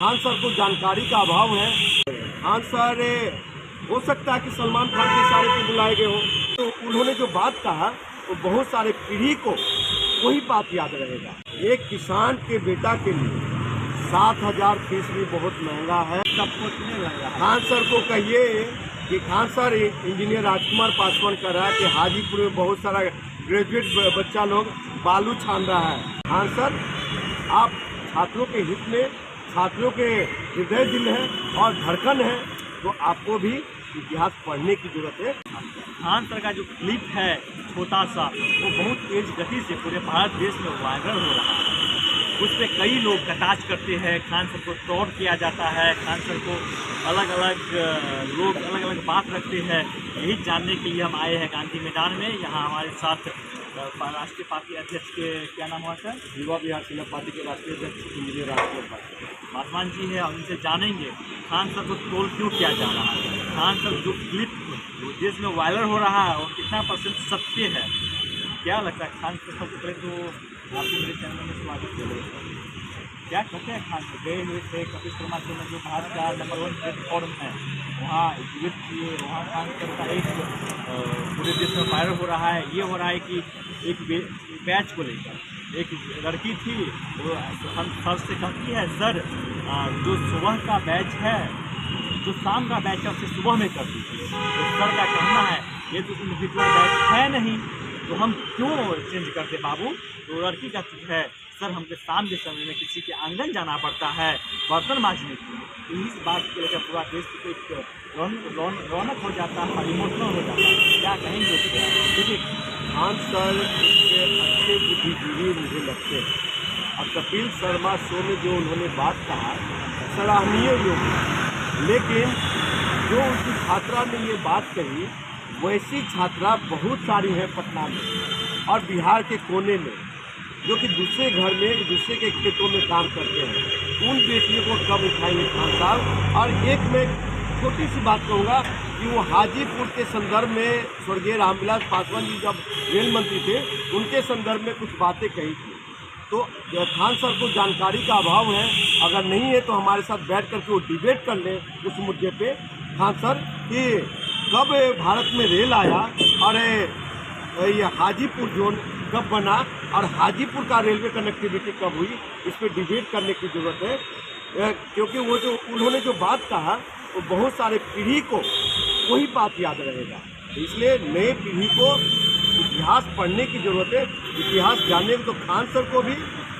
Khan sir को जानकारी का अभाव है। खान सर हो सकता है कि सलमान खान के इशारे पे बुलाए गए हो, तो उन्होंने जो बात कहा वो बहुत सारे पीढ़ी को वही बात याद रहेगा। एक किसान के बेटा के लिए 7,000 फीस भी बहुत महंगा है। सब कुछ नहीं महंगा। खान सर को कहिए कि खान सर इंजीनियर राजकुमार पासवान कर रहा है कि हाजीपुर में बहुत सारा ग्रेजुएट बच्चा लोग बालू छान रहा है। खान सर, आप छात्रों के हित में, छात्रों के हृदय दिल है और धड़कन है, तो आपको भी इतिहास पढ़ने की जरूरत है। खान सर का जो क्लिप है छोटा सा, वो बहुत तेज गति से पूरे भारत देश में वायरल हो रहा है। उस पर कई लोग कटाक्ष करते हैं, खान सर को टॉन्ट किया जाता है, खान सर को अलग अलग लोग अलग अलग बात रखते हैं। यही जानने के लिए हम आए हैं गांधी मैदान में। यहाँ हमारे साथ राष्ट्रीय पार्टी अध्यक्ष के क्या नाम हुआ सर? युवा बिहार सेना पार्टी के राष्ट्रीय अध्यक्ष इंजीनियर राजकुमार पासवान जी है, और उनसे जानेंगे खान सर को ट्रोल क्यों किया जा रहा है, खान सर जो क्लिप देश में वायरल हो रहा है और कितना परसेंट सत्य है। क्या लगता है खान सर? सबसे पहले तो आपको मेरे चैनल में स्वागत है। क्या कहते हैं खान सर? गए हुए थे कपिल शर्मा से जो भारत का नंबर 1 प्लेटफॉर्म है, वहाँ विजिट किए। वहाँ खान सर का एक पूरे देश में वायरल हो रहा है। ये हो रहा है कि एक बैच को लेकर एक लड़की थी, वो हम सर से कहती है, सर जो सुबह का बैच है, जो शाम का बैच है, उसे सुबह में कर दीजिए। तो सर का कहना है ये तो इंडिविजुअल बैच है नहीं, तो हम क्यों चेंज करते बाबू? तो लड़की का है, सर हमको शाम के समय में किसी के आंगन जाना पड़ता है बर्तन मांजने के लिए। तो इस बात को लेकर पूरा देश एक रौनक हो जाता है, इमोशनल हो जाता है। क्या कहेंगे उसके? देखिए, खान सर के अच्छे बुद्धिजीवी मुझे लगते हैं, और कपिल शर्मा शो में जो उन्होंने बात कहा सराहनीय योग है। लेकिन जो उनकी छात्रा ने ये बात कही, वैसी छात्रा बहुत सारी है पटना में और बिहार के कोने में, जो कि दूसरे घर में दूसरे के खेतों में काम करते हैं। उन बेटियों को कब उठाएंगे खान साहब? और एक मैं छोटी सी बात कहूँगा कि वो हाजीपुर के संदर्भ में स्वर्गीय रामविलास पासवान जी जब रेल मंत्री थे, उनके संदर्भ में कुछ बातें कही थी। तो खान सर को जानकारी का अभाव है। अगर नहीं है तो हमारे साथ बैठ करके वो डिबेट कर लें उस मुद्दे पे। खान सर कि कब भारत में रेल आया और ये हाजीपुर जोन कब बना और हाजीपुर का रेलवे कनेक्टिविटी कब हुई, इस पर डिबेट करने की ज़रूरत है। क्योंकि वो जो उन्होंने जो बात कहा वो बहुत सारे पीढ़ी को वही बात याद रहेगा। इसलिए नए पीढ़ी को इतिहास पढ़ने की ज़रूरत है, इतिहास जानने में। तो खान सर को भी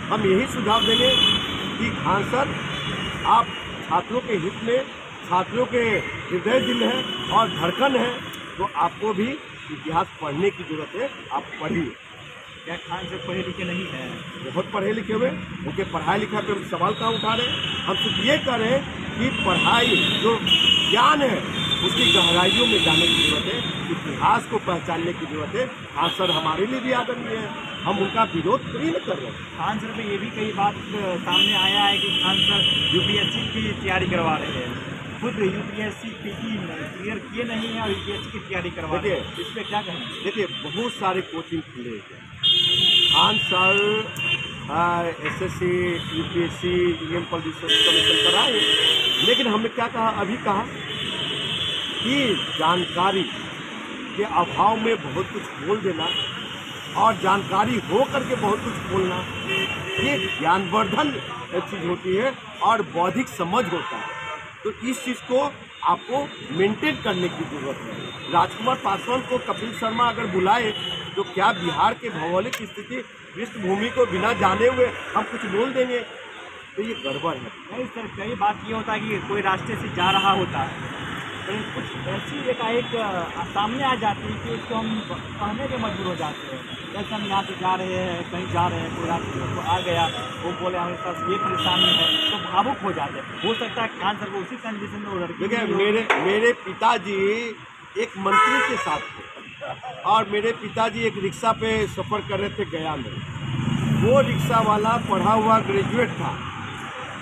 हम यही सुझाव देंगे कि खान सर, आप छात्रों के हित में, छात्रों के हृदय दिल है और धड़कन है, तो आपको भी इतिहास पढ़ने की ज़रूरत है। आप पढ़िए। क्या खान सर पढ़े लिखे नहीं हैं? बहुत पढ़े लिखे हुए, उनके पढ़ाई लिखाई पर सवाल कहाँ उठा रहे हैं? हम सिर्फ ये कर रहे हैं कि पढ़ाई जो ज्ञान है उसकी गहराइयों में जाने की जरूरत है, इतिहास को पहचानने की जरूरत है। खान सर हमारे लिए भी आदरणीय है, हम उनका विरोध नहीं कर रहे हैं। खान सर में ये भी कई बात सामने आया है कि खान सर यूपीएससी की तैयारी करवा रहे हैं, खुद यूपीएससी क्लियर किए नहीं है और यूपीएससी की तैयारी करवा रहे हैं। इस पर क्या कहेंगे? देखिए, बहुत सारे कोचिंग खुले हैं। Khan sir SSC, UPSC, Indian public service commission कराए, लेकिन हमने क्या कहा, अभी कहा कि जानकारी के अभाव में बहुत कुछ बोल देना और जानकारी हो करके बहुत कुछ बोलना, ये ज्ञानवर्धन चीज़ होती है और बौद्धिक समझ होता है। तो इस चीज़ को आपको मेंटेन करने की ज़रूरत है। राजकुमार पासवान को कपिल शर्मा अगर बुलाए तो क्या बिहार के भौगोलिक स्थिति, पृष्ठभूमि को बिना जाने हुए हम कुछ बोल देंगे? तो ये गड़बड़ है। नहीं सर, कई बात ये होता है कि कोई रास्ते से जा रहा होता है, तो कुछ ऐसी एकाएक सामने आ जाती है कि उसको हम कहने के मजबूर हो जाते हैं। जैसे हम यहाँ से जा रहे हैं, कहीं जा रहे हैं, कोई रास्ते तो आ गया, वो बोले हमारे पास ये परेशानी है, तो भावुक हो जाते हैं। हो सकता है खान सर को उसी कंडीशन में वो लड़की। देखिए, मेरे पिताजी एक मंत्री के साथ थे और मेरे पिताजी एक रिक्शा पे सफ़र कर रहे थे गया में। वो रिक्शा वाला पढ़ा हुआ ग्रेजुएट था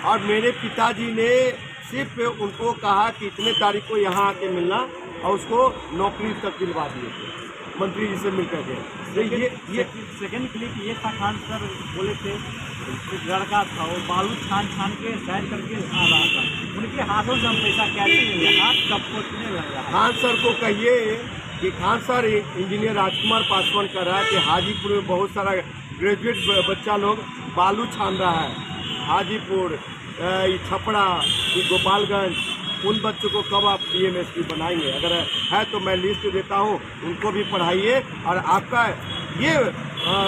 और मेरे पिताजी ने सिर्फ उनको कहा कि इतने तारीख को यहाँ आके मिलना, और उसको नौकरी तक दिलवा दिए थे। मंत्री जी से मिलकर के। तो ये सेकंड क्लिप ये था, खान सर बोले थे एक लड़का था वो बालू छान छान के साइड करके आ रहा था, उनके हाथों से हम पैसा कैसे ले, हाथ कब पहुँचने लग रहा है। खान सर को कहिए कि खान सर इंजीनियर राजकुमार पासवान कर रहा है कि हाजीपुर में बहुत सारा ग्रेजुएट बच्चा लोग बालू छान रहा है, हाजीपुर, छपरा, गोपालगंज, उन बच्चों को कब आप DMSP बनाएंगे? अगर है तो मैं लिस्ट देता हूँ, उनको भी पढ़ाइए। और आपका ये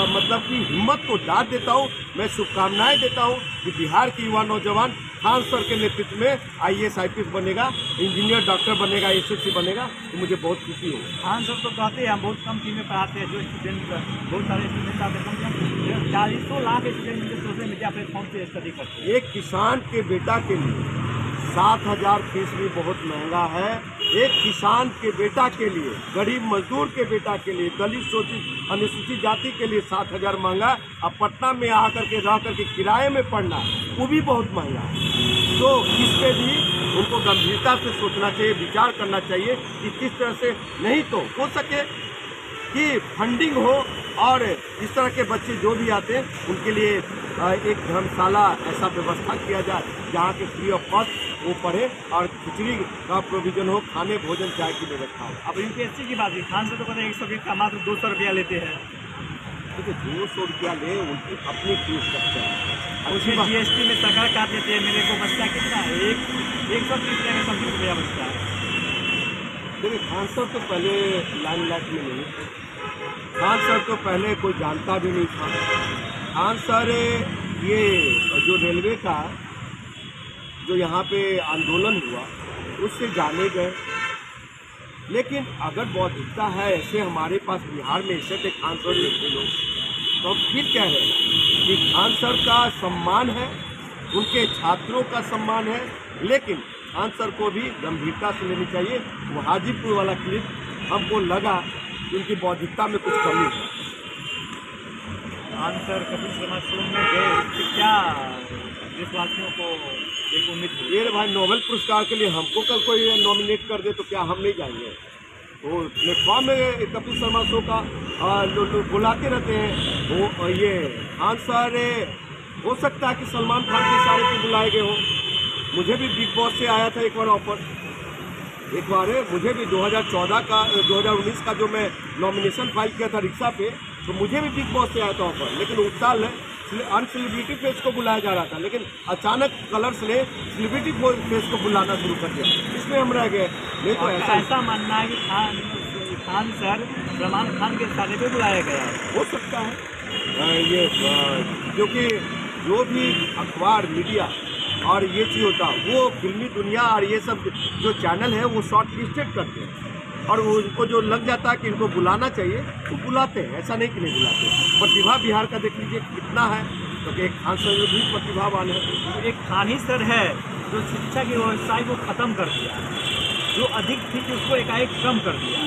मतलब कि हिम्मत को दाद देता हूँ, मैं शुभकामनाएं देता हूँ कि बिहार के युवा नौजवान खान सर के नेतृत्व में IAS IPS बनेगा, इंजीनियर डॉक्टर बनेगा, SSC बनेगा, तो मुझे बहुत खुशी होगी। खान सर तो कहते हैं हम बहुत कम टीमें पढ़ाते हैं, जो स्टूडेंट बहुत सारे स्टूडेंट आते हैं, कम से कम 40 लाख स्टूडेंट मुझे सोशल मीडिया प्लेटफॉर्म से स्टडी करते हैं। एक किसान के बेटा के लिए 7,000 फीस भी बहुत महंगा है। एक किसान के बेटा के लिए, गरीब मजदूर के बेटा के लिए, दलित शोषित अनुसूचित जाति के लिए 7,000 महंगा। अब पटना में आकर के रह करके किराए में पढ़ना वो भी बहुत महंगा है। तो इस पे भी उनको गंभीरता से सोचना चाहिए, विचार करना चाहिए कि किस तरह से, नहीं तो हो सके कि फंडिंग हो और इस तरह के बच्चे जो भी आते हैं उनके लिए एक धर्मशाला ऐसा व्यवस्था किया जाए जहाँ के फ्री ऑफ कॉस्ट वो पढ़े और खिचड़ी का प्रोविजन हो, खाने भोजन चाय की व्यवस्था हो। अब UPSC की बात है, खान से तो कहते हैं 100 का मात्र 200 रुपया लेते हैं। देखिए 200 रुपया ले, उनकी अपनी फीस स्ट्रक्चर है, उसमें GST में सरकार काट देते हैं। मेरे को बचता कितना है, 130 का समथिंग रुपया बचता है। देखिए खान सर तो पहले लाइमलाइट में नहीं थे, खान सर तो पहले कोई जानता भी नहीं था। खान सर ये जो रेलवे का जो यहाँ पे आंदोलन हुआ उससे जाने गए, लेकिन अगर बौद्धिकता है ऐसे हमारे पास बिहार में ऐसे थे खान सर जैसे लोग, तो हम फिर कह रहे हैं कि खान सर का सम्मान है, उनके छात्रों का सम्मान है, लेकिन खान सर को भी गंभीरता से लेनी चाहिए। वो हाजीपुर वाला क्लिप हमको लगा कि उनकी बौद्धिकता में कुछ कमी है। खान सर कपिल शर्मा शो में गए, उससे क्या देशवासियों को एक उम्मीद हुई? ये भाई नोबेल पुरस्कार के लिए हमको कल कोई नॉमिनेट कर दे तो क्या हम नहीं जाएंगे? तो प्लेटफॉर्म में कपिल शर्मा शो का लोग बुलाते रहते हैं। वो ये खान सर हो सकता है कि सलमान खान के इशारे पे बुलाए गए हो। मुझे भी बिग बॉस से आया था एक बार ऑफर, एक बार मुझे भी 2019 का जो मैं नॉमिनेशन फाइल किया था रिक्शा पे, तो मुझे भी बिग बॉस से आया था ऑफर, लेकिन उस साल अनसेलिब्रिटी फेस को बुलाया जा रहा था, लेकिन अचानक कलर्स ने सेलिब्रिटी फेस को बुलाना शुरू कर दिया, इसमें हम रह गए। नहीं तो ऐसा मानना है कि खान सर सलमान खान के इशारे पे बुलाया गया हो सकता है ये, क्योंकि जो भी अखबार मीडिया और ये चीज़ होता वो फिल्मी दुनिया और ये सब जो चैनल है वो शॉर्ट लिस्टेड करते हैं, और वो उनको जो लग जाता है कि इनको बुलाना चाहिए तो बुलाते हैं, ऐसा नहीं कि नहीं बुलाते। प्रतिभा बिहार का देख लीजिए कितना है, तो एक खान सर भी प्रतिभावान है। एक खान ही सर है जो शिक्षा की व्यवस्था को ख़त्म कर दिया, जो अधिक थी कि उसको एकाएक कम कर दिया।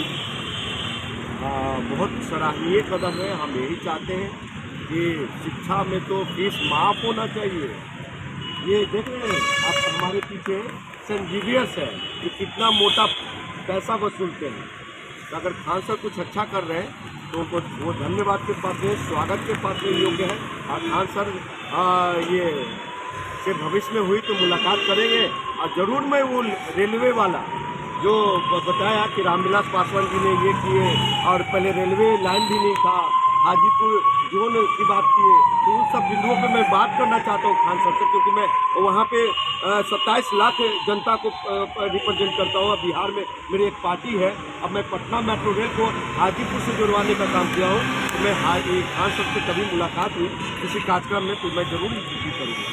बहुत सराहनीय कदम है। हम यही चाहते हैं कि शिक्षा में तो फीस माफ़ होना चाहिए। ये देख रहे हैं आप हमारे पीछे संजीवियस है कि कितना मोटा पैसा वसूलते हैं। तो अगर खान सर कुछ अच्छा कर रहे हैं तो वो धन्यवाद के पात्र है, स्वागत के पात्र योग्य है। और खान सर ये से भविष्य में हुई तो मुलाकात करेंगे, और ज़रूर मैं वो रेलवे वाला जो बताया कि रामविलास पासवान जी ने ये किए, और पहले रेलवे लाइन भी नहीं था, हाजीपुर जोन की बात की है, तो उन सब बिंदुओं पे मैं बात करना चाहता हूँ खान सर से, क्योंकि मैं वहाँ पे 27 लाख जनता को रिप्रेजेंट करता हूँ। बिहार में मेरी एक पार्टी है। अब मैं पटना मेट्रो रेल को हाजीपुर से जुड़वाने का काम किया हूँ, तो मैं खान सर से कभी मुलाकात हुई किसी कार्यक्रम में तो मैं ज़रूर करूँगा।